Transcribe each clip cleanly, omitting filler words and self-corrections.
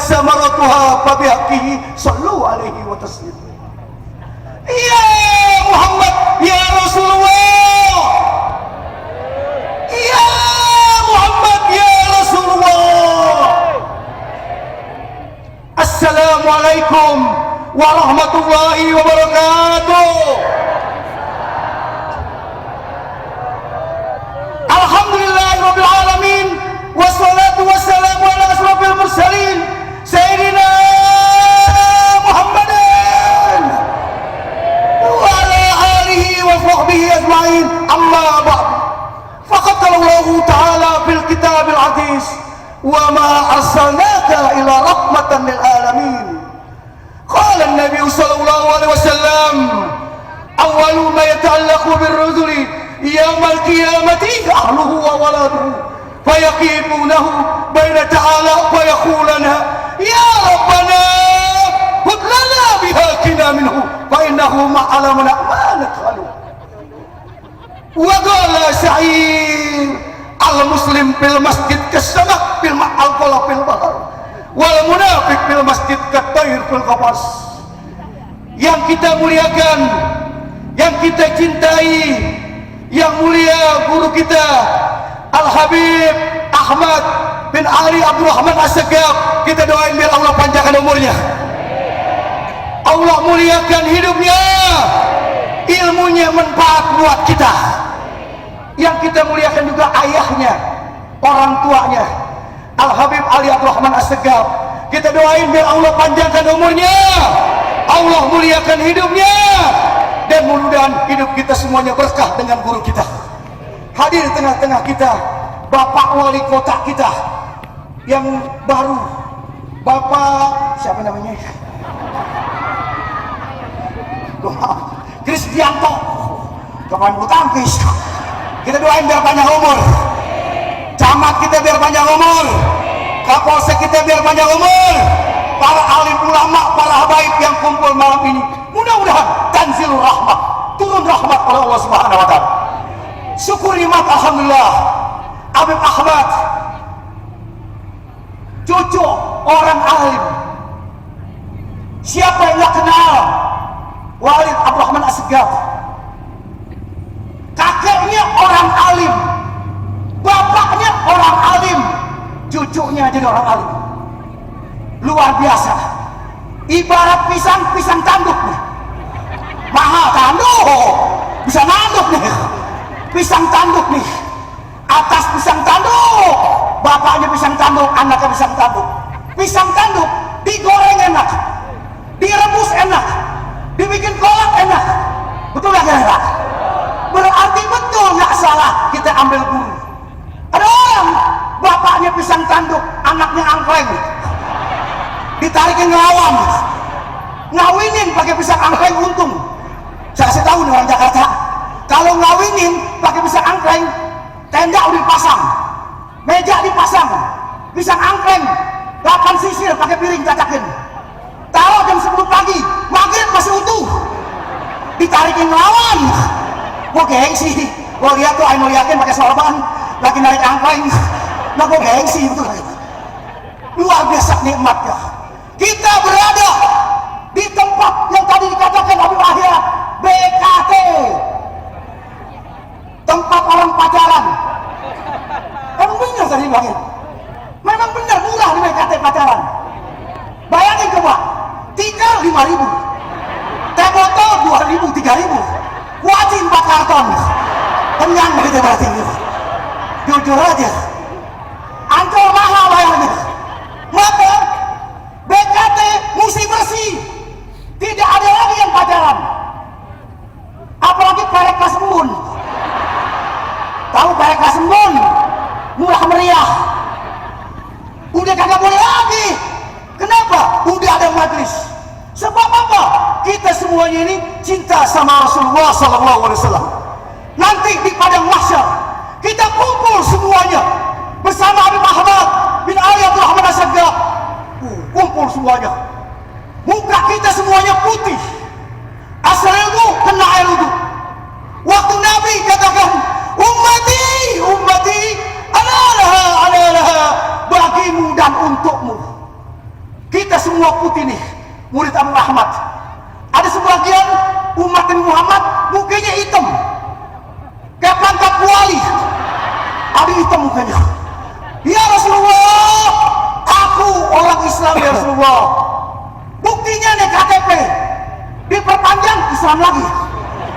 samaratuha fabihaqqihi sallu alaihi wa taslimu. Ya Muhammad, ya Rasulullah, ya Muhammad, ya Rasulullah. Assalamualaikum warahmatullahi wabarakatuh. Alhamdulillahirabbil alamin, wassalatu wassalamu ala asrofil mursalin sayyidina Muhammadin wa ala alihi wa sahbihi ajma'in. Amma ba'd. Faqad qala Allah ta'ala fil kitabil aziz, wa ma arsalnaka ila rahmatan lil alamin. Qala an-nabiy sallallahu alaihi wasallam, awwalu ma yata'allaqu bir-rusuli yawmal qiyamati ahluhu wa waladuhu fayaqifunahu baina ta'ala wa yaquluna ya rabbana hub lana bihaqina minhu fa innahu ma'alamuna ma nadkhalu. Wa qala Sa'id al-muslim fil masjid kasamak fil ma'al fil bahr wal munafiq fil masjid katayr fil qabas. Yang kita muliakan, yang kita cintai, yang mulia guru kita Al-Habib Ahmad bin Ali Abdurrahman As-Segaf, kita doain biar Allah panjangkan umurnya, Allah muliakan hidupnya, ilmunya manfaat buat kita. Yang kita muliakan juga ayahnya, orang tuanya Al-Habib Ali Abdurrahman As-Segaf, kita doain biar Allah panjangkan umurnya, Allah muliakan hidupnya, dan mudah-mudahan hidup kita semuanya berkah dengan guru kita. Hadir di tengah-tengah kita Bapak Wali Kota kita yang baru, Bapak siapa namanya? Kristianto, pemain bulu tangkis. Kita doain biar panjang umur, camat kita biar panjang umur, kapolsek kita biar panjang umur, para alim ulama, para habaib yang kumpul malam ini, mudah-mudahan tanzilur rahmah, turun rahmat oleh Allah Subhanahu wa taala. Syukur nikmat alhamdulillah. Habib Ahmad, cucu orang alim. Siapa yang gak kenal Walid Abdurrahman As-Segaf? Kakeknya orang alim, bapaknya orang alim, cucunya jadi orang alim. Luar biasa. Ibarat pisang tanduk nih. Mahal tanduk, bisa nanduk nih. Pisang tanduk nih. Atas pisang tanduk, bapaknya pisang tanduk, anaknya pisang tanduk. Pisang tanduk digoreng enak, direbus enak, dibikin kolak enak. Betul gak kira-kira? Berarti betul gak salah kita ambil guru. Ada orang bapaknya pisang tanduk, anaknya angkleng, ditarikin ngelawan, ngawinin pakai pisang angkleng. Untung saya kasih tahu nih orang Jakarta, kalau ngawinin pakai pisang angkleng, tenda udah dipasang, meja dipasang, pisang angkleng 8 sisir pakai piring cacakin, taruh jam 10 pagi, maghrib masih utuh, ditarikin ngelawan. Gua gengsi, gua lihat tuh Ainul Yakin pakai sorban lagi narik angkleng, nah gua gengsi betul. Luar biasa nikmatnya kita berada di tempat yang tadi dikatakan Habib Akhirat, BKT, tempat orang pacaran. Emang benar tadi bilangin? Memang benar murah di BKT pacaran. Bayangin coba, tikar 5.000, teh botol 2.000, 3.000, kuaci 4 karton, kenyang begitu berarti. Jujur aja, Ancol mahal bayarnya. Maka BKT mesti bersih, tidak ada lagi yang pacaran, apalagi perek kasembun. Tahu perek kasembun murah meriah, udah kagak boleh lagi. Kenapa? Udah ada majlis. Sebab apa? Kita semuanya ini cinta sama Rasulullah SAW. Nanti di padang mahsyar kita kumpul semuanya bersama Habib Ahmad bin Ali Abdurrahman As-Segaf. Kumpul semuanya, muka kita semuanya putih, asal ilmu kena air wudhu. Waktu Nabi katakan ummati, analaha, bagimu dan untukmu. semua putih nih, murid Abu Ahmad. Ada sebagian umat Nabi Muhammad mukanya hitam, kayak pangkat wali, ada hitam mukanya. Ya Rasulullah, aku orang Islam ya Rasulullah. Buktinya nih KTP, diperpanjang Islam lagi,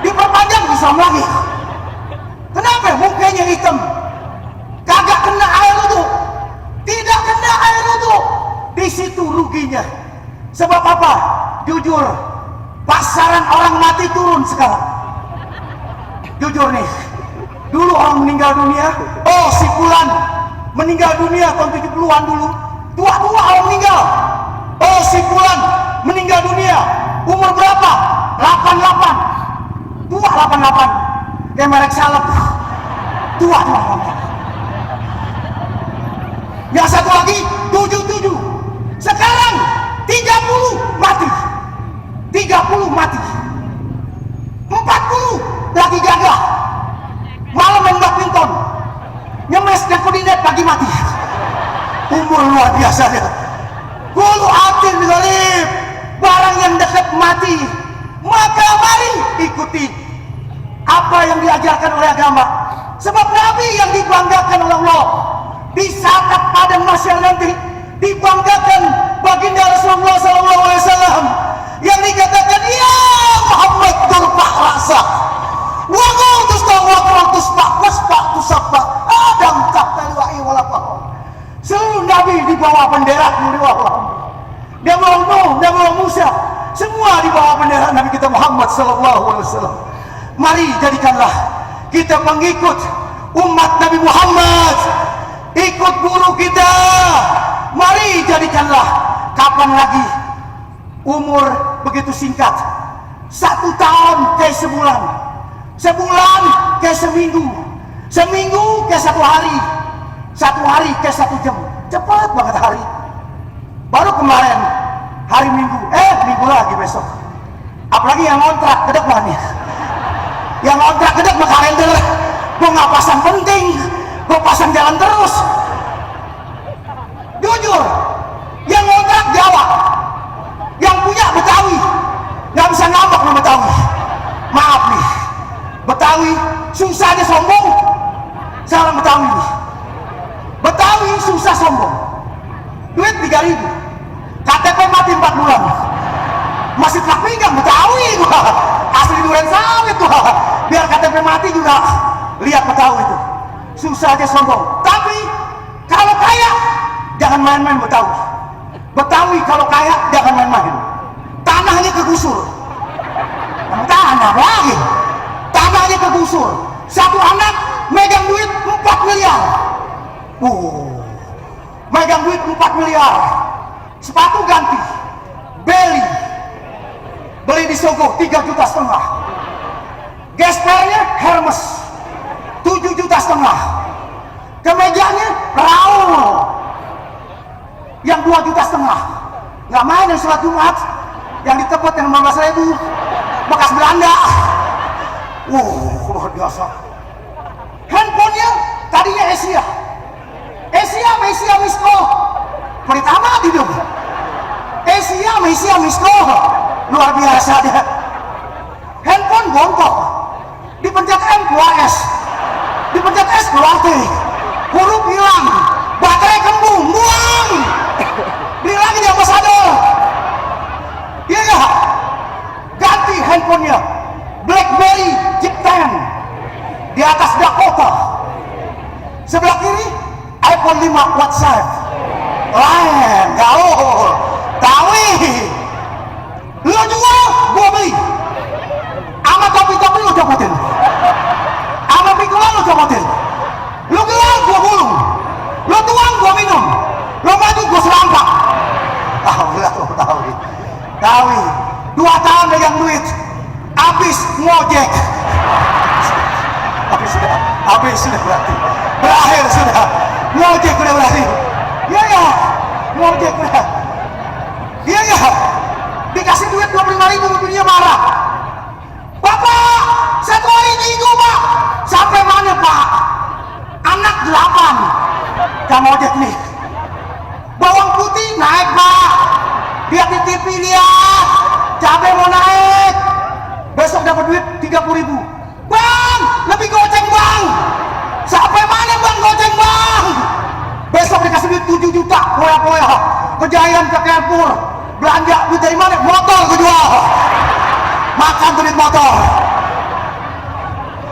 diperpanjang Islam lagi. Kenapa mukanya hitam? Kagak kena air wudhu, tidak kena air wudhu. Di situ ruginya. Sebab apa? Jujur, pasaran orang mati turun sekarang. Jujur nih, dulu orang meninggal dunia, oh si Fulan meninggal dunia tahun 70-an dulu, tua-tua orang meninggal. Oh si Fulan meninggal dunia umur berapa? 88. Tua 88, kayak merek salep. Tua 88. Yang satu lagi 77. Sekarang 30 mati. 30 mati. 40 lagi gagah. Malam main badminton, nyemes dan koordinat pagi mati. Umur luar biasa dia. Kulu atin galib, barang yang dekat mati. Maka mari ikuti apa yang diajarkan oleh agama. Sebab Nabi yang dibanggakan oleh Allah di saat pada mahsyar nanti, dibanggakan baginda Rasulullah SAW yang dikatakan, ya Muhammad turfah rasak wa qutus tusabba adam tahtal wa'i walafah. Seluruh Nabi di bawah bendera Allah. Dia bawa Nuh, dia bawa Musa, semua di bawah bendera Nabi kita Muhammad SAW. Mari jadikanlah kita pengikut umat Nabi Muhammad, ikut guru kita. Mari jadikanlah, kapan lagi umur begitu singkat, 1 tahun kayak sebulan, sebulan kayak seminggu, seminggu kayak 1 hari, 1 hari kayak 1 jam. Cepat banget hari. Baru kemarin hari Minggu, Minggu lagi besok. Apalagi yang ngontrak ke depan nih, yang ngontrak ke depan kalender, gue nggak pasang penting, gue pasang jalan terus. Jujur, yang ngontrak Jawa, yang punya Betawi, nggak bisa ngambek sama Betawi. Maaf nih, Betawi susahnya sombong. Sekarang Betawi nih, Betawi susah sombong. Duit 3.000, KTP mati 4 bulan, masih tak pinggang Betawi gua, asli duren sawit gua. Biar KTP mati juga lihat Betawi itu, susah aja sombong. Tapi kalau kaya jangan main-main Betawi. Betawi kalau kaya jangan main-main. Tanahnya kegusur, tanah lagi, tanahnya kegusur. Satu anak megang duit 4 miliar. Megang duit 4 miliar. Sepatu ganti, beli di Sogo 3,5 juta. Gespernya Hermes 7,5 juta. Kemejanya Raul yang 2,5 juta. Nggak main yang sholat Jumat yang ditebut yang 15.000 bekas Belanda. Luar biasa. Handphonenya tadinya Asia Misko, pertama hidup Asia Misko, luar biasa dia. Handphone bongkok, dipencet M keluar S, dipencet S keluar T, huruf hilang, baterai kembung, buang, beli lagi di ambasador. Iya gak? Ganti handphonenya, BlackBerry Jeep 10 di atas Dakota. Sebelah kiri iPhone 5 WhatsApp lain, gaul, tawi. Lu jual, gua beli. Ama topi-topi lu copotin, ama pikulan lu copotin. Lu gelang, gua gulung. Lu tuang, gua minum. Lu maju, gua serampak. Alhamdulillah lu tawi 2 tahun megang duit, habis ngojek. Habis sudah berarti berakhir sudah. Ngojek udah berarti. Iya ya, ngojek udah. Iya ya, dikasih duit 25.000 dia marah. Bapak, 1 hari minggu pak. Sampai mana pak? Anak 8. Kamu ngojek nih. Bawang putih naik pak. Dia cabai mau naik, besok dapat duit 30.000. Bang, lebih goceng bang. Sampai mana bang goceng bang? Besok dikasih duit 7 juta, poya-poya. Kejayaan ke Carrefour, belanja duit dari mana? Motor gue jual. Makan duit motor.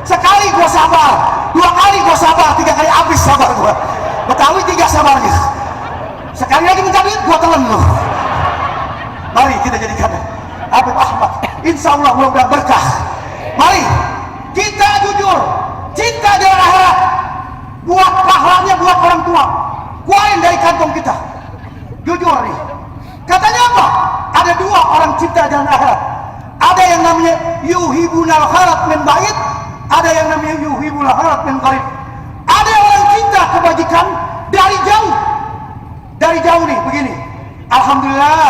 Sekali gue sabar, 2 kali gue sabar, 3 kali habis sabar gue. Betawi 3 sabarnya. Sekali lagi minta duit, gue telan loh. Mari kita jadikan Habib Ahmad, insya Allah mudah-mudahan berkah. Mari kita jujur, cinta jalan akhirat, buat pahalanya buat orang tua, keluarin dari kantong kita. Jujur nih, katanya apa? Ada 2 orang cinta jalan akhirat. Ada yang namanya yuhibunal kharat min ba'id, ada yang namanya yuhibul kharat min qarib. Ada orang cinta kebajikan dari jauh. Dari jauh nih begini. Alhamdulillah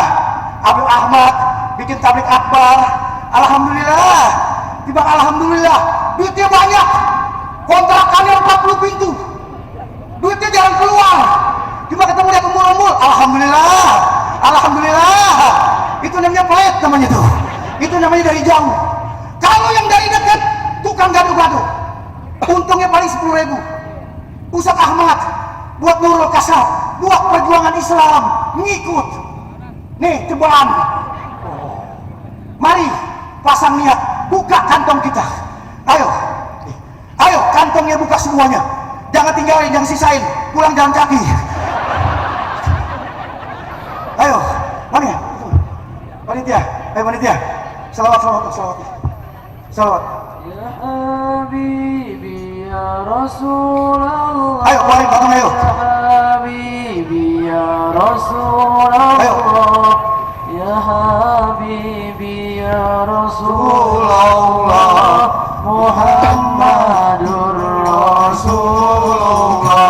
Habib Ahmad bikin tablik akbar. Alhamdulillah. Tiba alhamdulillah duitnya banyak. Kontrakannya 40 pintu. Duitnya jalan keluar. Cuma ketemu dia kemul-mul. Alhamdulillah. Alhamdulillah. Itu namanya pelit namanya tuh. Itu namanya dari jauh. Kalau yang dari dekat tukang gaduh-gaduh, untungnya paling 10.000. Ustaz Ahmad buat Nurul Kasab, buat perjuangan Islam, ngikut. Nih cobaan. Mari pasang niat, buka kantong kita. Ayo, ayo kantongnya buka semuanya. Jangan tinggalin, jangan sisain. Pulang jalan kaki. Ayo, mana? Panitia, ayo panitia. Salawat, salawat, salawat. Salawat. Ya Habibi ya Rasulullah. Ayo, keluarin kantong ayo. Ya Habibi ya Rasulullah. Ayo. Ya Habibi ya Rasulullah. Muhammadur Rasulullah.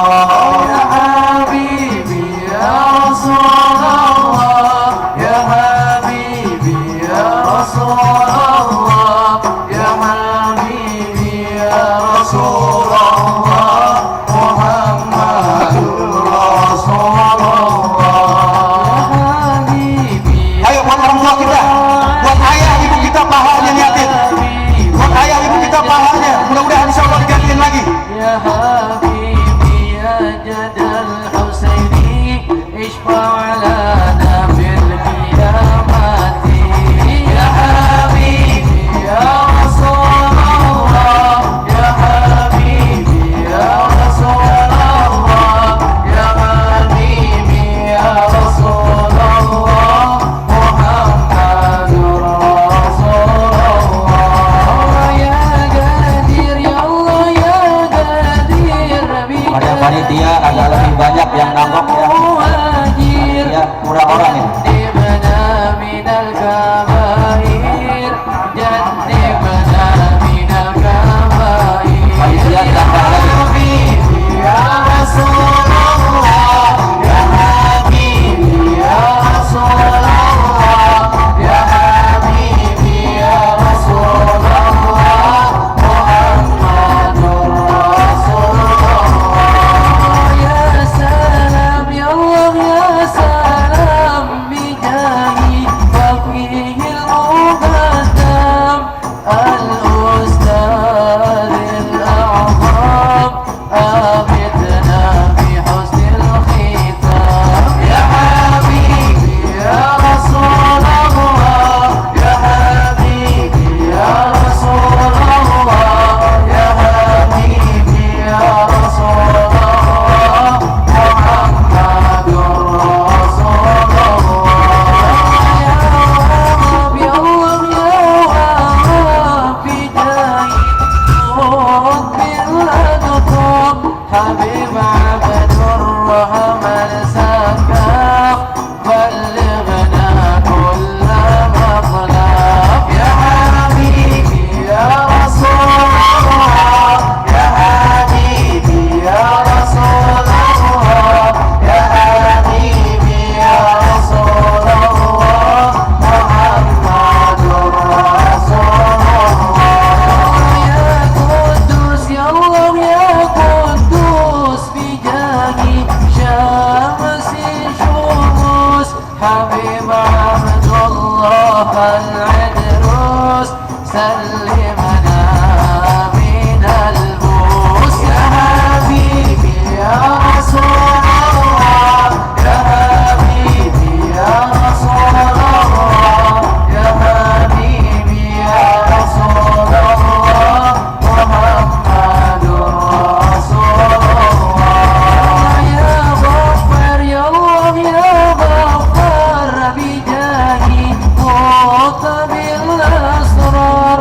Ya Habibi ya Rasulullah. Ya Habibi ya Rasulullah. Ya Habibi ya Rasulullah. Muhammadur Rasulullah. Ya Habibi. Ayo buat orang tua kita, buat ayah ibu kita pahalanya niatin. Buat ayah ibu kita pahalanya, mudah-mudahan insya Allah digantiin lagi. Ya Habibi ya Jadal Husaini ishfa' lana fil qiyamati. Ya Habibi ya Rasulullah. Ya Habibi ya Rasulullah. Ya Habibi ya Rasulullah. Muhammadur Rasulullah. Ya Qadir ya Allah ya Qadir. Pada panitia agak lebih banyak yang nangkok ya. Ya, kurang orang ini. جنبنا من الكبائر جنبنا من الكبائر Panitia tambah lagi. حبيبي يا رسول الله يا حبيبي يا رسول الله يا حبيبي يا رسول الله محمد رسول الله يا سلام يا الله يا سلام حبيب عبد الله العدروس سلمنا من البوس يا حبيبي يا رسول الله يا حبيبي يا رسول الله يا حبيبي يا رسول الله محمد رسول الله يا غفار يا الله يا غفار بجاهي وطب الأسرار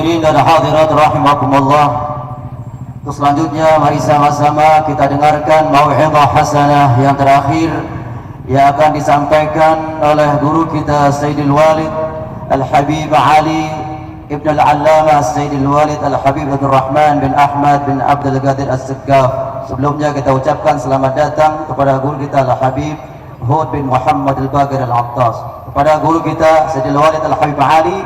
Hadirin dan hadirat rahimakumullah. Terus selanjutnya mari sama-sama kita dengarkan mau'izah hasanah yang terakhir yang akan disampaikan oleh guru kita Sayyidul Walid Al-Habib Ali Ibn Al-Allamah Sayyidul Walid Al-Habib Abdul Rahman bin Ahmad bin Abdul Qadir As-Sekaf. Sebelumnya kita ucapkan selamat datang kepada guru kita Al-Habib Hud bin Muhammad Al-Baqir Al-Attas, kepada guru kita Sayyidul Walid Al-Habib Ali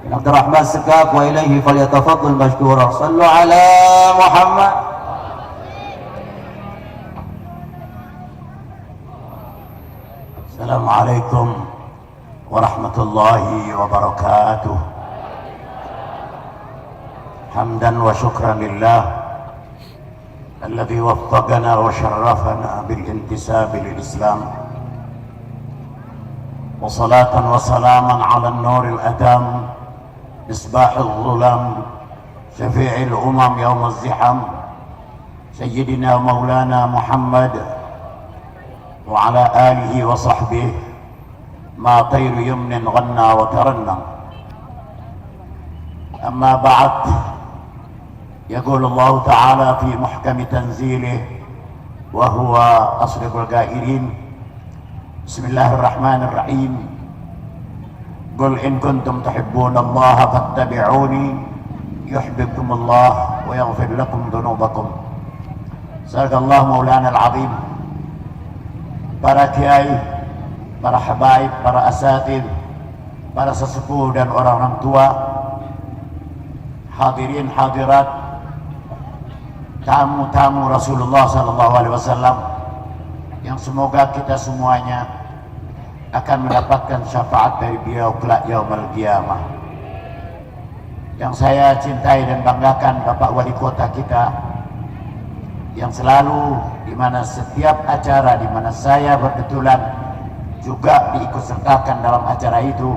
bin Abdul Rahman As-Sekaf, wa ilaihi falyatafaddal mashkura. Sallu ala Muhammad. Assalamualaikum warahmatullahi wabarakatuh. Hamdan wa syukran lillah alladhi waffaqana wa syarrafana bil intisabi lil Islam, wa salatan wa salaman ala an-nur al-adam misbah al-dhulam syafi'i al-umam yawm az-ziham sayyidina maulana Muhammad wa ala alihi wa sahbihi ma tayru yumnin ghanna wa tarannam. Amma ba'd, yaqulu Allah ta'ala fi muhkami tanzilih wa huwa asdaqul qa'ilin. Bismillahirrahmanirrahim. Qul in kuntum tuhibbuna Allah fattabi'uni yuhibbukum Allah wa yaghfir lakum dhunubakum. Sadaqallahu maulana al-azim. Para kiai, para habaib, para asatid, para sesepuh dan orang-orang tua, hadirin hadirat, tamu-tamu Rasulullah SAW, yang semoga kita semuanya akan mendapatkan syafaat dari beliau kelak yaumul qiyamah. Yang saya cintai dan banggakan Bapak Wali Kota kita, yang selalu di mana setiap acara di mana saya berkebetulan juga diikutsertakan dalam acara itu,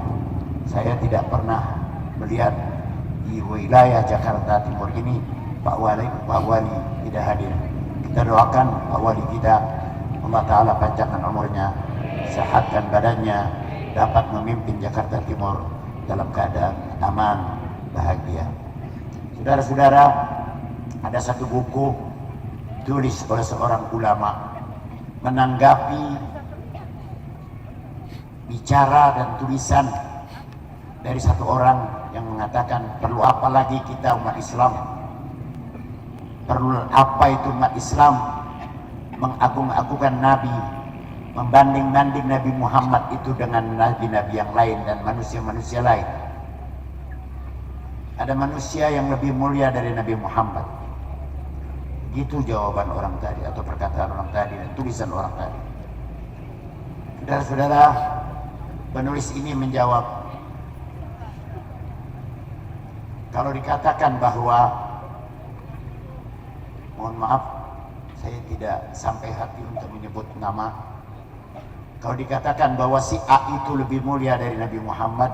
saya tidak pernah melihat di wilayah Jakarta Timur ini Pak Wali tidak hadir. Kita doakan Pak Wali kita, Allah Ta'ala panjangkan umurnya, sehatkan badannya, dapat memimpin Jakarta Timur dalam keadaan aman, bahagia. Saudara-saudara, ada satu buku tulis oleh seorang ulama menanggapi bicara dan tulisan dari satu orang yang mengatakan, perlu apa lagi kita umat Islam? Perlu apa itu umat Islam mengagung-agungkan Nabi, membanding-banding Nabi Muhammad itu dengan nabi-nabi yang lain dan manusia-manusia lain? Ada manusia yang lebih mulia dari Nabi Muhammad. Itu jawaban orang tadi, atau perkataan orang tadi, dan tulisan orang tadi. Saudara-saudara, penulis ini menjawab, kalau dikatakan bahwa, mohon maaf, saya tidak sampai hati untuk menyebut nama, kalau dikatakan bahwa si A itu lebih mulia dari Nabi Muhammad,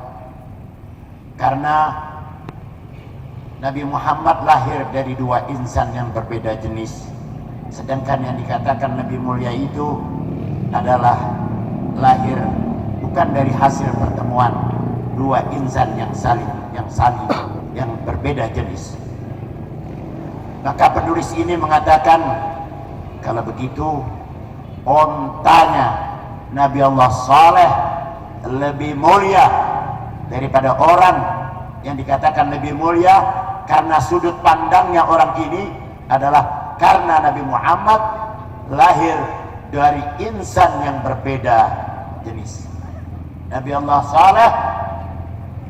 karena Nabi Muhammad lahir dari dua insan yang berbeda jenis, sedangkan yang dikatakan lebih mulia itu adalah lahir bukan dari hasil pertemuan dua insan yang yang berbeda jenis. Maka penulis ini mengatakan, kalau begitu ontanya Nabi Allah Saleh lebih mulia daripada orang yang dikatakan lebih mulia, karena sudut pandangnya orang ini adalah karena Nabi Muhammad lahir dari insan yang berbeda jenis. Nabi Allah Saleh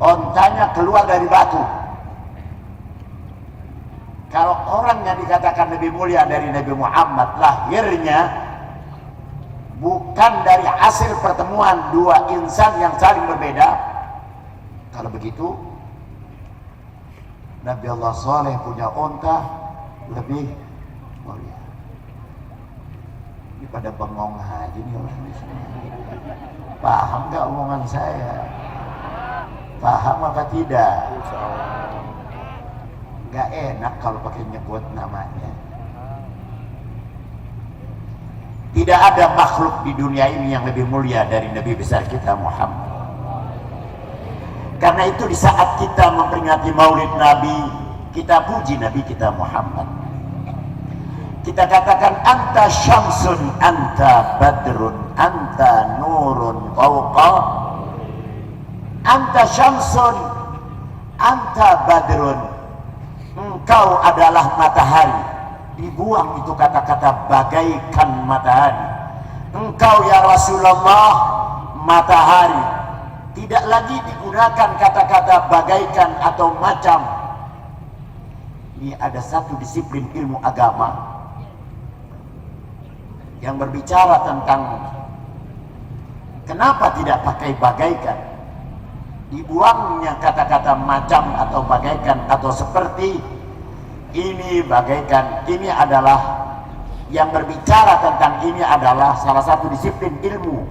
ontanya keluar dari batu. Kalau orang yang dikatakan lebih mulia dari Nabi Muhammad lahirnya bukan dari hasil pertemuan dua insan yang saling berbeda, kalau begitu Nabi Allah Saleh punya onta lebih mulia. Ini pada bengong aja nih orang ini semua. Paham gak omongan saya? Paham apa tidak? Gak enak kalau pakai nyebut namanya. Tidak ada makhluk di dunia ini yang lebih mulia dari Nabi besar kita Muhammad. Karena itu di saat kita memperingati Maulid Nabi, kita puji Nabi kita Muhammad. Kita katakan anta syamsun, anta badrun, anta nurun fawqa. Anta syamsun, anta badrun. Engkau adalah matahari. Dibuang itu kata-kata bagaikan matahari. Engkau ya Rasulullah matahari. Tidak lagi digunakan kata-kata bagaikan atau macam. Ini ada satu disiplin ilmu agama yang berbicara tentang kenapa tidak pakai bagaikan. Dibuangnya kata-kata macam atau bagaikan atau seperti. Ini bagaikan, ini adalah yang berbicara tentang ini adalah salah satu disiplin ilmu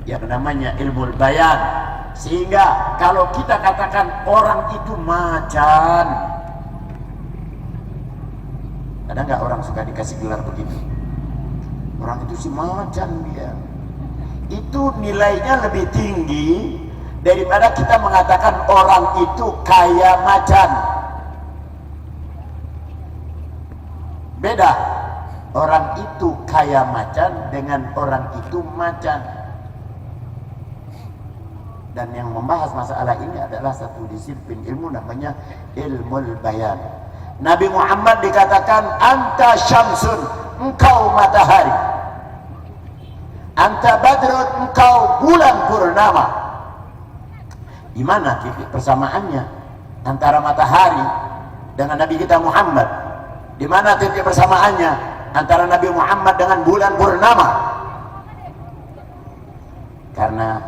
yang namanya ilmu bayan. Sehingga kalau kita katakan orang itu macan, ada nggak orang suka dikasih gelar begitu? Orang itu si macan dia. Itu nilainya lebih tinggi daripada kita mengatakan orang itu kaya macan. Beda. Orang itu kaya macan dengan orang itu macan. Dan yang membahas masalah ini adalah satu disiplin ilmu namanya ilmu bayan. Nabi Muhammad dikatakan anta syamsun, engkau matahari. Anta badrun, engkau bulan purnama. Di mana titik persamaannya antara matahari dengan Nabi kita Muhammad? Di mana titik persamaannya antara Nabi Muhammad dengan bulan purnama? Karena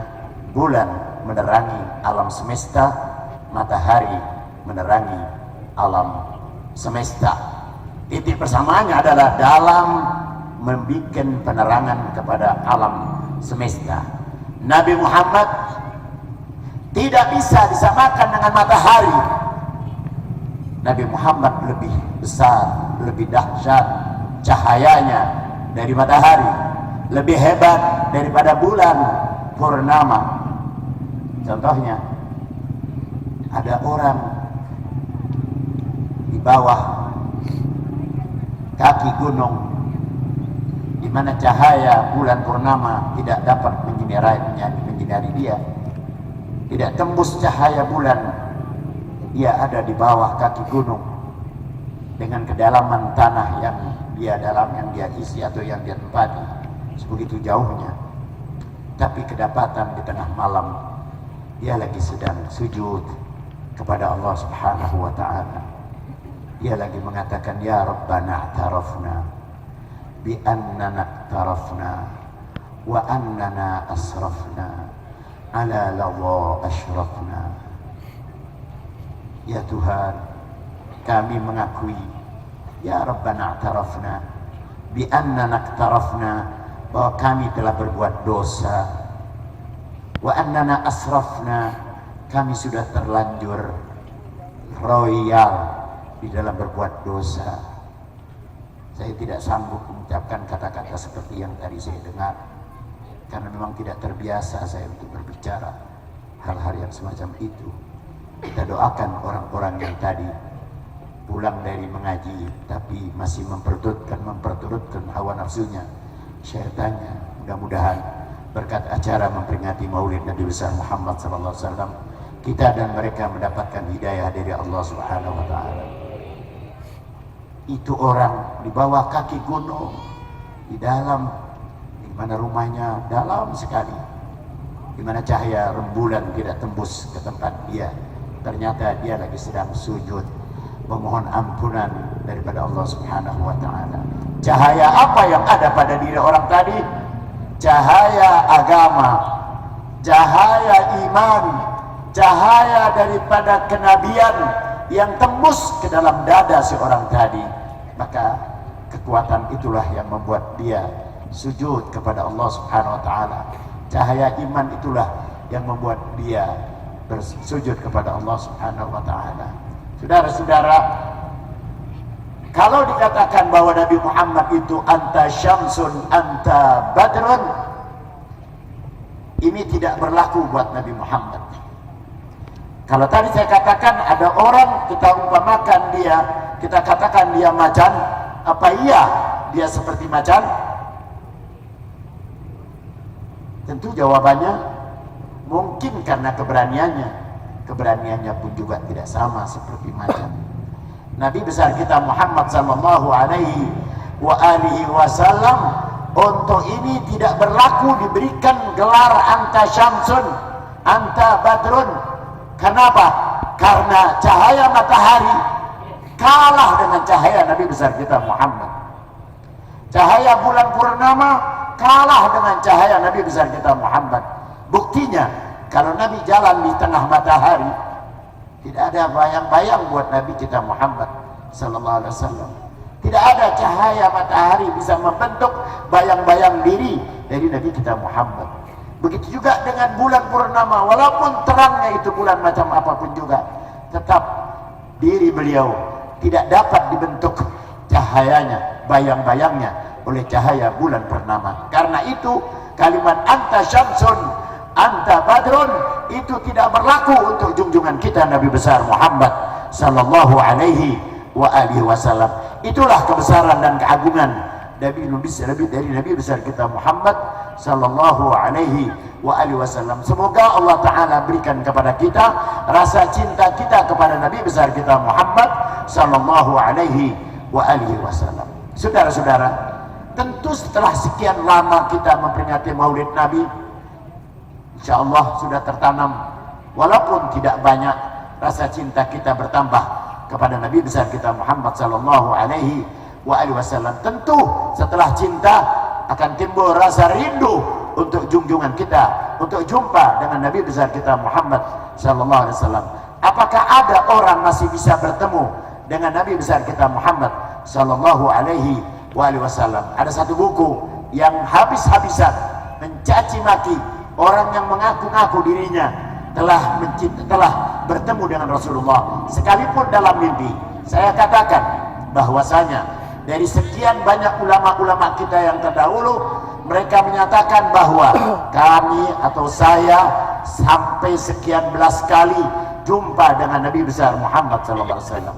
bulan menerangi alam semesta, matahari menerangi alam semesta. Titik persamaannya adalah dalam membuat penerangan kepada alam semesta. Nabi Muhammad tidak bisa disamakan dengan matahari. Nabi Muhammad lebih besar, lebih dahsyat cahayanya dari matahari, lebih hebat daripada bulan purnama. Contohnya, ada orang di bawah kaki gunung di mana cahaya bulan purnama tidak dapat menyinari dia, tidak tembus cahaya bulan. Dia ada di bawah kaki gunung dengan kedalaman tanah yang dia isi atau yang dia tempati sebegitu jauhnya. Tapi kedapatan di tengah malam dia lagi sedang sujud kepada Allah Subhanahu wa ta'ala. Dia lagi mengatakan, ya Rabbana a'tarafna bi annana a'tarafna wa annana asrafna ala lawa ashrafna. Ya Tuhan, kami mengakui, ya Rabbana a'tarafna bi annana a'tarafna, bahwa kami telah berbuat dosa, wa annana asrafna, kami sudah terlanjur royal di dalam berbuat dosa. Saya tidak sanggup mengucapkan kata-kata seperti yang tadi saya dengar, karena memang tidak terbiasa saya untuk berbicara hal-hal yang semacam itu. Kita doakan orang-orang yang tadi pulang dari mengaji tapi masih memperturutkan hawa nafsunya, syaitannya. Mudah-mudahan berkat acara memperingati Maulid Nabi besar Muhammad SAW, kita dan mereka mendapatkan hidayah dari Allah Subhanahu wa ta'ala. Itu orang di bawah kaki gunung, di mana rumahnya dalam sekali, di mana cahaya rembulan tidak tembus ke tempat dia. Ternyata dia lagi sedang sujud memohon ampunan daripada Allah Subhanahu wa ta'ala. Cahaya apa yang ada pada diri orang tadi? Cahaya agama, cahaya iman, cahaya daripada kenabian yang tembus ke dalam dada seorang tadi. Maka kekuatan itulah yang membuat dia sujud kepada Allah Subhanahu wa ta'ala. Cahaya iman itulah yang membuat dia bersujud kepada Allah Subhanahu wa ta'ala. Saudara-saudara, kalau dikatakan bahwa Nabi Muhammad itu anta syamsun, anta badrun, ini tidak berlaku buat Nabi Muhammad. Kalau tadi saya katakan ada orang kita umpamakan dia, kita katakan dia macan, apa iya dia seperti macan? Tentu jawabannya mungkin karena keberaniannya pun juga tidak sama seperti macan. Nabi besar kita Muhammad sallallahu alaihi wasallam untuk ini tidak berlaku diberikan gelar anta syamsun, anta badrun. Kenapa? Karena cahaya matahari kalah dengan cahaya Nabi besar kita Muhammad. Cahaya bulan purnama kalah dengan cahaya Nabi besar kita Muhammad. Buktinya, kalau Nabi jalan di tengah matahari, tidak ada bayang-bayang buat Nabi kita Muhammad sallallahu alaihi wasallam. Tidak ada cahaya matahari bisa membentuk bayang-bayang diri dari Nabi kita Muhammad. Begitu juga dengan bulan purnama, walaupun terangnya itu bulan macam apapun juga, tetap diri beliau tidak dapat dibentuk cahayanya, bayang-bayangnya oleh cahaya bulan purnama. Karena itu kalimat anta syamsun, anta badrun itu tidak berlaku untuk junjungan kita Nabi besar Muhammad sallallahu alaihi wasallam. Itulah kebesaran dan keagungan dari Nabi besar kita Muhammad sallallahu alaihi wasallam. Semoga Allah Ta'ala berikan kepada kita rasa cinta kita kepada Nabi besar kita Muhammad sallallahu alaihi wasallam. Saudara-saudara, tentu setelah sekian lama kita memperingati Maulid Nabi, insya Allah sudah tertanam, walaupun tidak banyak, rasa cinta kita bertambah kepada Nabi besar kita Muhammad sallallahu alaihi wasallam. Tentu setelah cinta akan timbul rasa rindu untuk junjungan kita, untuk jumpa dengan Nabi besar kita Muhammad sallallahu alaihi wasallam. Apakah ada orang masih bisa bertemu dengan Nabi besar kita Muhammad sallallahu alaihi wasallam? Ada satu buku yang habis-habisan mencaci maki orang yang mengaku-ngaku dirinya telah bertemu dengan Rasulullah sekalipun dalam mimpi. Saya katakan bahwasanya dari sekian banyak ulama-ulama kita yang terdahulu, mereka menyatakan bahwa kami atau saya sampai sekian belas kali jumpa dengan Nabi besar Muhammad SAW.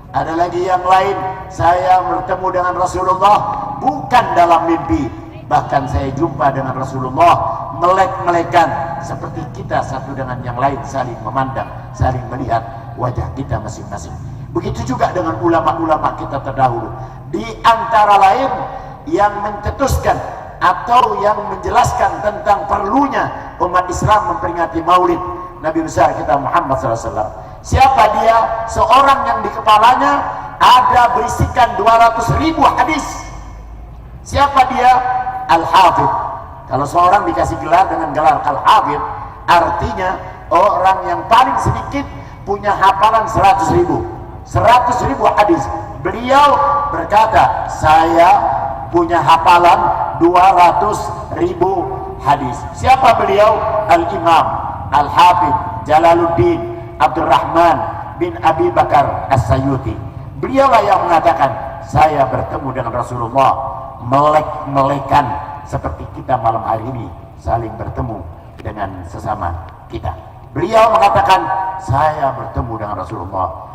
Ada lagi yang lain, saya bertemu dengan Rasulullah bukan dalam mimpi, bahkan saya jumpa dengan Rasulullah melek-melekan seperti kita satu dengan yang lain, saling memandang, saling melihat wajah kita masing-masing. Begitu juga dengan ulama-ulama kita terdahulu. Di antara lain yang mencetuskan atau yang menjelaskan tentang perlunya umat Islam memperingati Maulid Nabi besar kita Muhammad SAW. Siapa dia? Seorang yang di kepalanya ada berisikan 200.000 hadis. Siapa dia? Al-Hafidh. Kalau seorang dikasih gelar dengan gelar Al-Hafidh, artinya orang yang paling sedikit punya hafalan 100.000 hadis. Beliau berkata, saya punya hafalan 200.000 hadis. Siapa beliau? Al-Imam Al-Hafidh Jalaluddin Abdurrahman bin Abi Bakar As-Sayuti. Beliaulah yang mengatakan, saya bertemu dengan Rasulullah melek-melekan seperti kita malam hari ini saling bertemu dengan sesama kita. Beliau mengatakan, saya bertemu dengan Rasulullah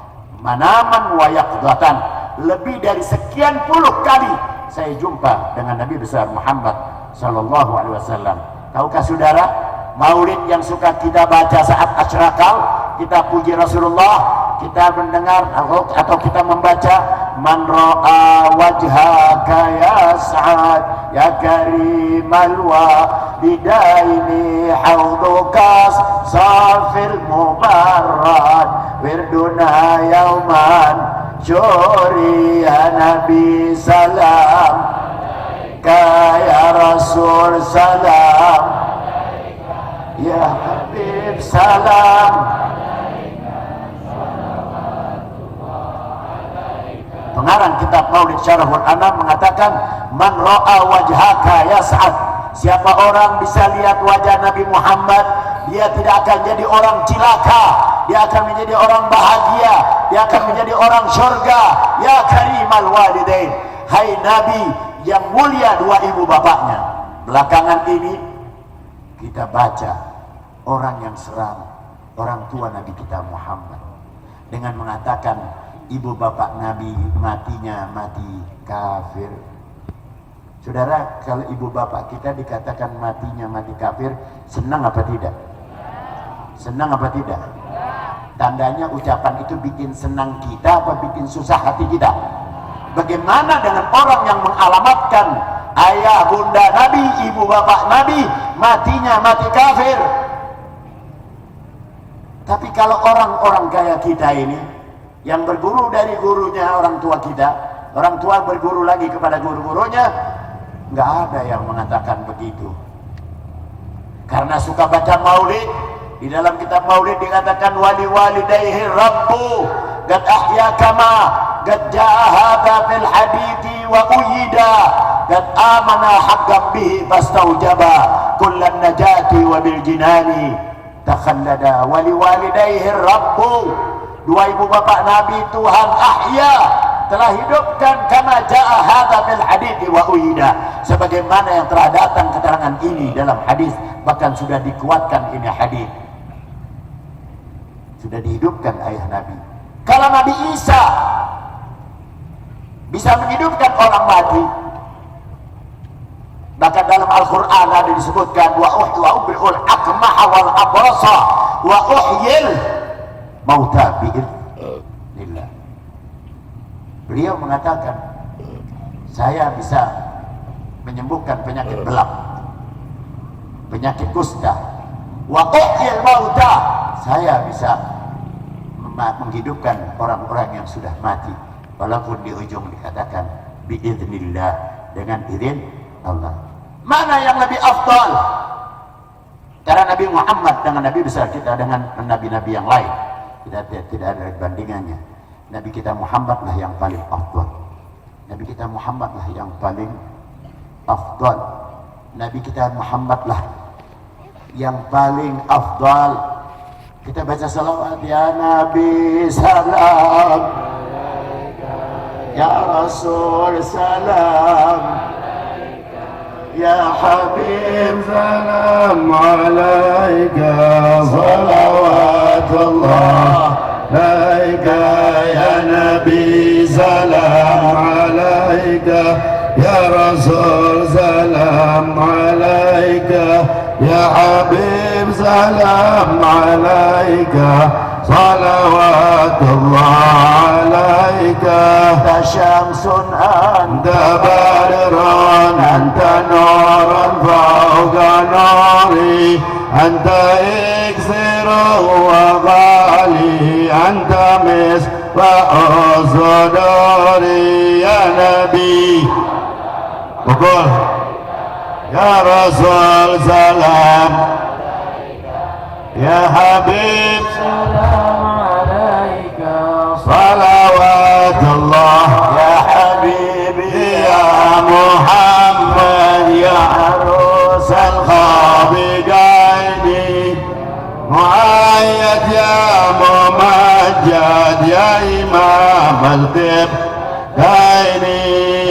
manaman wa yaqdatan, lebih dari sekian puluh kali saya jumpa dengan Nabi besar Muhammad sallallahu alaihi wasallam. Tahukah saudara, Maulid yang suka kita baca saat asyrakal, kita puji Rasulullah, kita mendengar atau kita membaca man ra'a wajhaka ya sa'ad ya karimal walidaini haudukas safil mubarrad wirduna yauman syuri ya Nabi salam ya Rasul salam ya Habib salam. Pengarang kitab Maulid Syarahul Anam mengatakan, man ra'a wajhaka ya Sa'ad, siapa orang bisa lihat wajah Nabi Muhammad, dia tidak akan jadi orang cilaka, dia akan menjadi orang bahagia, dia akan menjadi orang syurga. Ya karimal walidain, hai Nabi yang mulia dua ibu bapaknya. Belakangan ini kita baca orang yang seram, orang tua Nabi kita Muhammad dengan mengatakan ibu bapak Nabi matinya mati kafir. Saudara, kalau ibu bapak kita dikatakan matinya mati kafir, senang apa tidak? Senang apa tidak? Tandanya ucapan itu bikin senang kita apa bikin susah hati kita? Bagaimana dengan orang yang mengalamatkan ayah bunda Nabi, ibu bapak Nabi matinya mati kafir? Tapi kalau orang-orang kayak kita ini yang berguru dari gurunya orang tua kita, orang tua berguru lagi kepada guru-gurunya, nggak ada yang mengatakan begitu. Karena suka baca maulid, di dalam kitab maulid dikatakan wali walidayhi rabbu qad ahya kama qad jaa hadha fil hadithi wa uyida qad amana haqqan bihi fastaujaba kullan najati wa bil jinani takhallada. Wali walidayhi rabbu, dua ibu bapak Nabi Tuhan ahya telah hidupkan kama jaa hadza fil hadithi wa uyida, sebagaimana yang telah datang keterangan ini dalam hadis, bahkan sudah dikuatkan ini hadis, sudah dihidupkan ayah Nabi. Kalau Nabi Isa bisa menghidupkan orang mati, bahkan dalam Al-Quran ada disebutkan wa ubri'ul akmaha wal abrasa wa uhyil mauta bi'idznillah. Beliau mengatakan, saya bisa menyembuhkan penyakit belak, penyakit kusta, wa uhyil mauta, saya bisa menghidupkan orang-orang yang sudah mati, walaupun di ujung dikatakan bi'idznillah, dengan izin Allah. Mana yang lebih afdal? Karena Nabi Muhammad dengan Nabi besar kita dengan nabi-nabi yang lain, tidak ada bandingannya. Nabi kita Muhammad lah yang paling afdal. Nabi kita Muhammad lah yang paling afdal. Nabi kita Muhammad lah yang paling afdal. Kita baca salawat, ya Nabi salam, ya Rasul salam, ya Habib salam alaika, salawatullah alaika, ya Nabi salam alaika, ya Rasul salam alaika, ya Habib salam alaika, salawatullah alaika. Anta syamsun anta badrun anta nurun fawqa nuri anta iksiru wa ghali anta misbahus suduri, ya Nabi pukul, ya Rasul salam, ya Habib salam alaika, salawatullah ya Habibi, ya Muhammad, ya arusal khabigaini, muayyad ya mumajjad, ya imam al-qiblaini,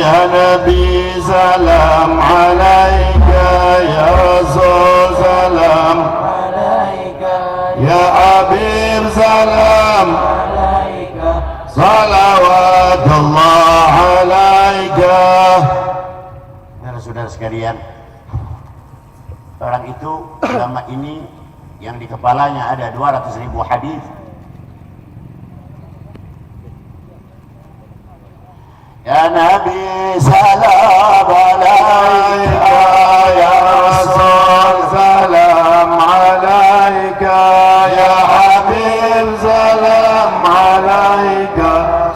ya Nabi salam alaika, ya Rasul salam alaika, ya Habib salam alaika, salawatullah alaika. Saudara-saudara sekalian, orang itu ulama ini yang di kepalanya ada 200.000 hadis. Ya Nabi salam alaika, ya Rasul salam alaika, ya Habib salam alaika,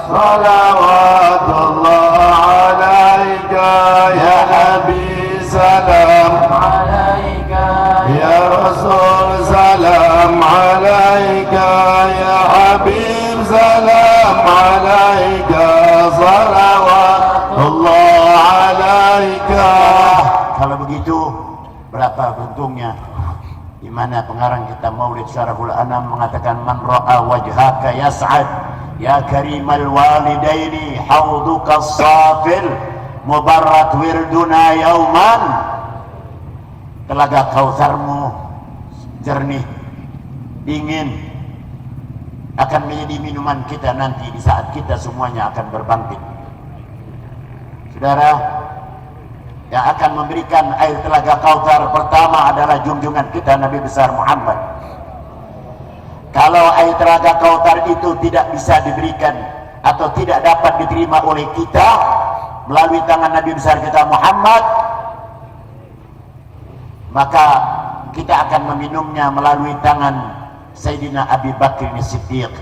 salawatullah alaika, ya Nabi salam alaika, ya Rasul salam alaika, ya Habib salam alaika, salawatullah alaika. Kalau begitu, berapa beruntungnya di mana pengarang kita Maulid Syaraful Anam mengatakan man ra'a wajhaka yas'ad ya karimal walidaini hauduka safil mubarrat wirduna yauman. Telaga Kautsarmu jernih, dingin akan menjadi minuman kita nanti di saat kita semuanya akan berbangkit. Saudara, yang akan memberikan air telaga Kautsar pertama adalah junjungan kita Nabi besar Muhammad. Kalau air telaga Kautsar itu tidak bisa diberikan atau tidak dapat diterima oleh kita melalui tangan Nabi besar kita Muhammad, maka kita akan meminumnya melalui tangan Sayyidina Abi Bakr As-Siddiq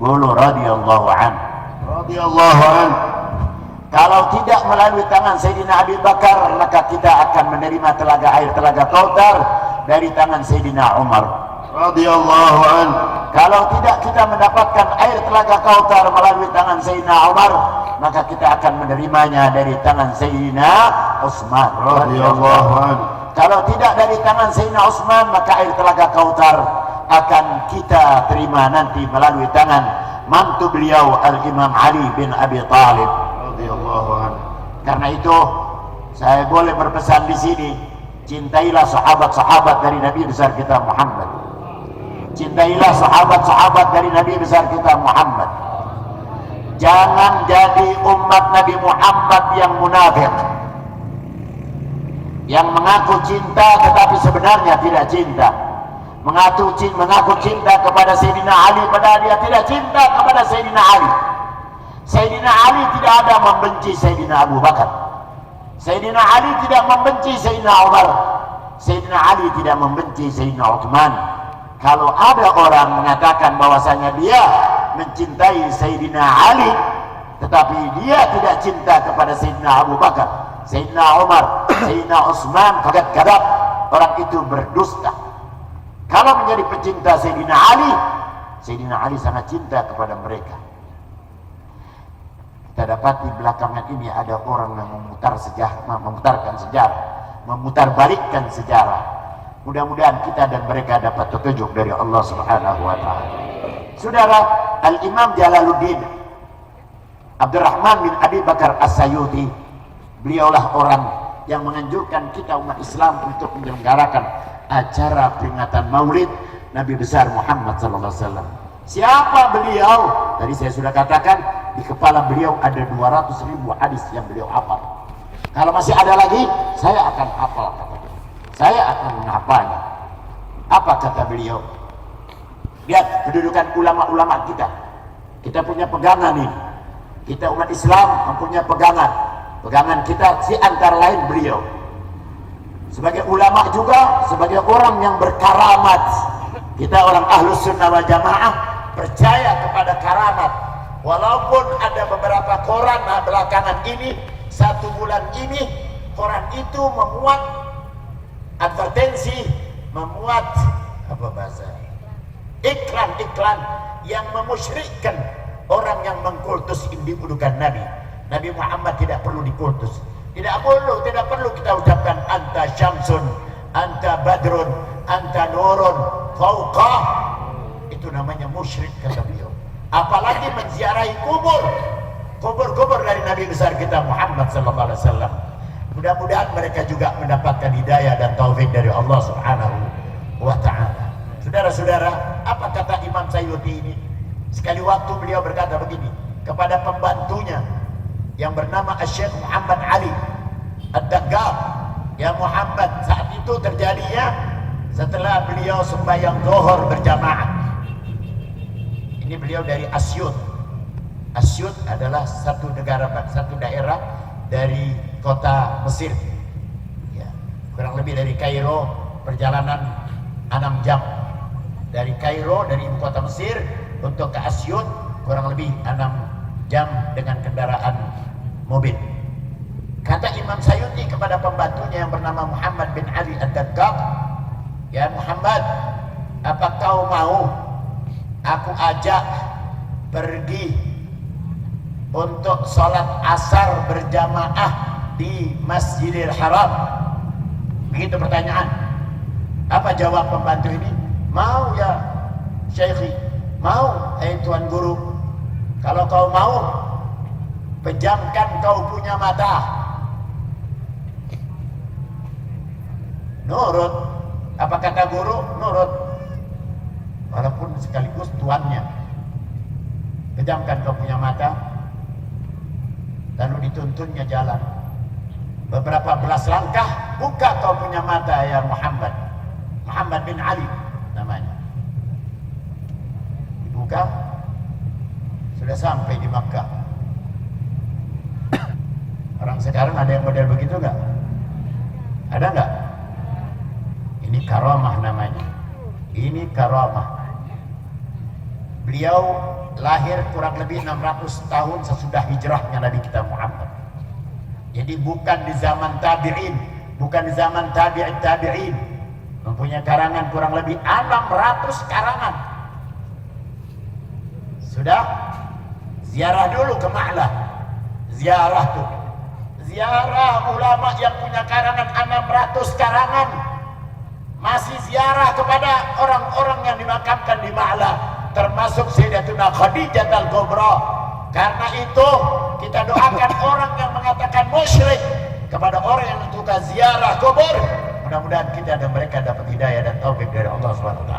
Qulu radhiyallahu anhu. Radhiyallahu anhu. Kalau tidak melalui tangan Sayyidina Abi Bakar, maka kita akan menerima air telaga Kautsar dari tangan Sayyidina Umar radhiyallahu anhu. Kalau tidak kita mendapatkan air telaga Kautsar melalui tangan Sayyidina Umar, maka kita akan menerimanya dari tangan Sayyidina Utsman radhiyallahu anhu. Kalau tidak dari tangan Sayyidina Utsman, maka air telaga Kautsar akan kita terima nanti melalui tangan mantu beliau Al-Imam Ali bin Abi Thalib radhiyallahu anhu. Karena itu saya boleh berpesan di sini, cintailah sahabat-sahabat dari Nabi besar kita Muhammad. Cintailah sahabat-sahabat dari Nabi besar kita Muhammad. Jangan jadi umat Nabi Muhammad yang munafik, yang mengaku cinta tetapi sebenarnya tidak cinta, mengaku cinta kepada Sayyidina Ali padahal dia tidak cinta kepada Sayyidina Ali. Sayyidina Ali tidak ada membenci Sayyidina Abu Bakar. Sayyidina Ali tidak membenci Sayyidina Umar. Sayyidina Ali tidak membenci Sayyidina Utsman. Kalau ada orang mengatakan bahwasanya dia mencintai Sayyidina Ali tetapi dia tidak cinta kepada Sayyidina Abu Bakar, Sayyidina Umar, Sayyidina Utsman, faqad kadzab, orang itu berdusta. Kalau menjadi pecinta Sayyidina Ali sangat cinta kepada mereka. Kita dapat di belakangan ini ada orang yang memutarbalikkan sejarah. Mudah-mudahan kita dan mereka dapat petunjuk dari Allah Subhanahu wa taala. Saudara, Al-Imam Jalaluddin Abdurrahman bin Abi Bakar As-Sayuti, beliaulah orang yang menganjurkan kita umat Islam untuk menyelenggarakan acara peringatan Maulid Nabi besar Muhammad sallallahu alaihi wasallam. Siapa beliau? Tadi saya sudah katakan, di kepala beliau ada 200.000 hadis yang beliau hafal. Kalau masih ada lagi, saya akan hafal. Saya akan menghafalnya. Apa kata beliau? Lihat kedudukan ulama-ulama kita. Kita punya pegangan ini. Kita umat Islam mempunyai pegangan. Pegangan kita si antara lain beliau. Sebagai ulama juga, sebagai orang yang berkaramat. Kita orang Ahlus Sunnah wal Jamaah percaya kepada karamat. Walaupun ada beberapa koran belakangan ini, 1 bulan ini, koran itu memuat advertensi, memuat apa bahasa, iklan-iklan yang memusyrikkan orang yang mengkultus individukan Nabi. Nabi Muhammad tidak perlu dikultus. Tidak perlu kita ucapkan anta syamsun, anta badrun, anta nurun, fauqah. Itu namanya musyrik kata beliau. Apalagi menziarahi kubur dari Nabi besar kita Muhammad sallallahu alaihi wasallam. Mudah-mudahan mereka juga mendapatkan hidayah dan taufik dari Allah Subhanahu wa taala. Saudara-saudara, apa kata Imam Sayuti ini? Sekali waktu beliau berkata begini kepada pembantunya yang bernama Syekh Muhammad Ali Ad-Daggab. Ya Muhammad, saat itu terjadinya setelah beliau sembahyang zuhur berjamaah. Ini beliau dari Asyut. Asyut adalah satu daerah dari kota Mesir. Ya, kurang lebih dari Kairo perjalanan 6 jam. Dari Kairo, dari ibu kota Mesir untuk ke Asyut kurang lebih 6 jam dengan kendaraan mobil. Kata Imam Sayuti kepada pembantunya yang bernama Muhammad bin Ali Ad-Daggab, ya Muhammad, apa kau mau aku ajak pergi untuk sholat asar berjamaah di Masjidil Haram? Begitu pertanyaan. Apa jawab pembantu ini? Mau ya Syekhi, mau tuan guru. Kalau kau mau, pejamkan kau punya mata. Nurut. Apa kata guru? Nurut. pun sekaligus tuannya. Pejamkan kau punya mata. Lalu dituntunnya jalan. Beberapa belas langkah, buka kau punya mata ya Muhammad. Muhammad bin Ali namanya. Dibuka, sudah sampai di Makkah. Orang sekarang ada yang model begitu enggak? Ada enggak? Ini karamah namanya. Ini karamah. Beliau lahir kurang lebih 600 tahun sesudah hijrahnya Nabi kita Muhammad. Jadi bukan di zaman tabi'in, bukan di zaman tabi'in. Mempunyai karangan kurang lebih 600 karangan. Sudah ziarah dulu ke Ma'lah. Ziarah tuh. Ziarah ulama yang punya karangan 600 karangan. Masih ziarah kepada orang-orang yang dimakamkan di Ma'lah, termasuk Sayyidatuna Khadijah al-Kubra. Karena itu kita doakan orang yang mengatakan musyrik kepada orang yang suka ziarah kubur. Mudah-mudahan kita dan mereka dapat hidayah dan taufik dari Allah SWT.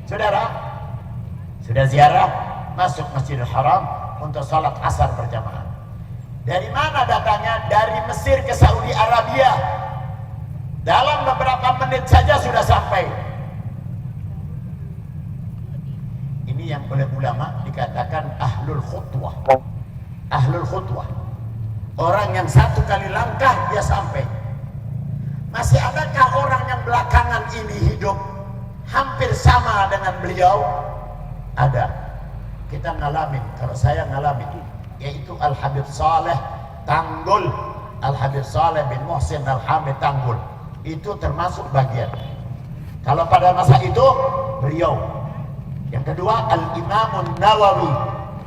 Saudara, sudah ziarah, masuk Masjidil Haram untuk salat asar berjamaah. Dari mana datangnya? Dari Mesir ke Saudi Arabia. Dalam beberapa menit saja sudah sampai. Ini yang oleh ulama dikatakan ahlul khutwah. Ahlul khutwah. Orang yang satu kali langkah dia sampai. Masih adakah orang yang belakangan ini hidup hampir sama dengan beliau? Ada. Kita ngalamin, kalau saya ngalamin, yaitu Al-Habib Saleh Tanggul. Al-Habib Saleh bin Muhsin Al-Hamid Tanggul. Itu termasuk bagian. Kalau pada masa itu beliau. Yang kedua Al-Imam Nawawi.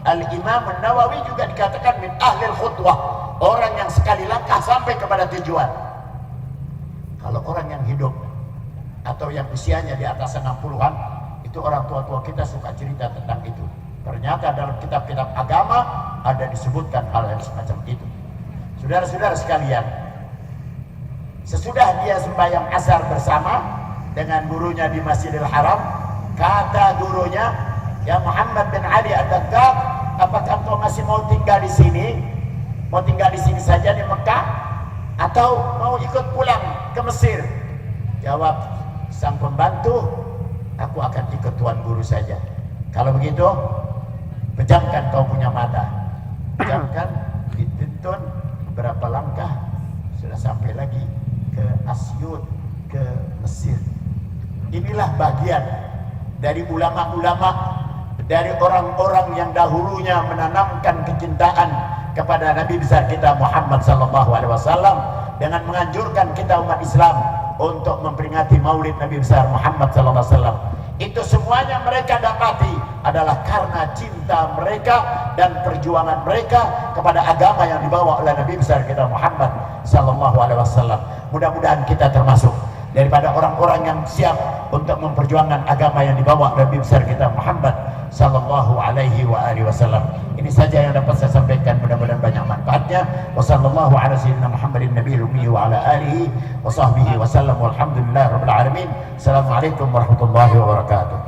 Al-Imam Nawawi juga dikatakan min ahlil khutwah, orang yang sekali langkah sampai kepada tujuan. Kalau orang yang hidup atau yang usianya di atas 60-an, itu orang tua-tua kita suka cerita tentang itu. Ternyata dalam kitab-kitab agama ada disebutkan hal yang semacam itu. Saudara-saudara sekalian, sesudah dia sembahyang asar bersama dengan gurunya di Masjidil Haram, kata gurunya, ya Muhammad bin Ali Ad-Dakkar, apakah engkau masih mau tinggal di sini? Mau tinggal di sini saja di Mekah? Atau mau ikut pulang ke Mesir? Jawab sang pembantu, aku akan ikut tuan guru saja. Kalau begitu, pejamkan kau punya mata. Pejamkan, dituntun beberapa langkah, sudah sampai lagi ke Asyut, ke Mesir. Inilah bagian dari ulama-ulama, dari orang-orang yang dahulunya menanamkan kecintaan kepada Nabi besar kita Muhammad SAW dengan menganjurkan kita umat Islam untuk memperingati Maulid Nabi besar Muhammad SAW. Itu semuanya mereka dapati adalah karena cinta mereka dan perjuangan mereka kepada agama yang dibawa oleh Nabi besar kita Muhammad SAW. Mudah-mudahan kita termasuk daripada orang-orang yang siap untuk memperjuangkan agama yang dibawa oleh Nabi besar kita Muhammad sallallahu alaihi wa alihi wasallam. Ini saja yang dapat saya sampaikan, mudah-mudahan banyak manfaatnya. Wassallallahu ala sayyidina Muhammadin nabiyil ummi wa ala alihi wa sahbihi wasallam walhamdulillahirabbil alamin. Assalamualaikum warahmatullahi wabarakatuh.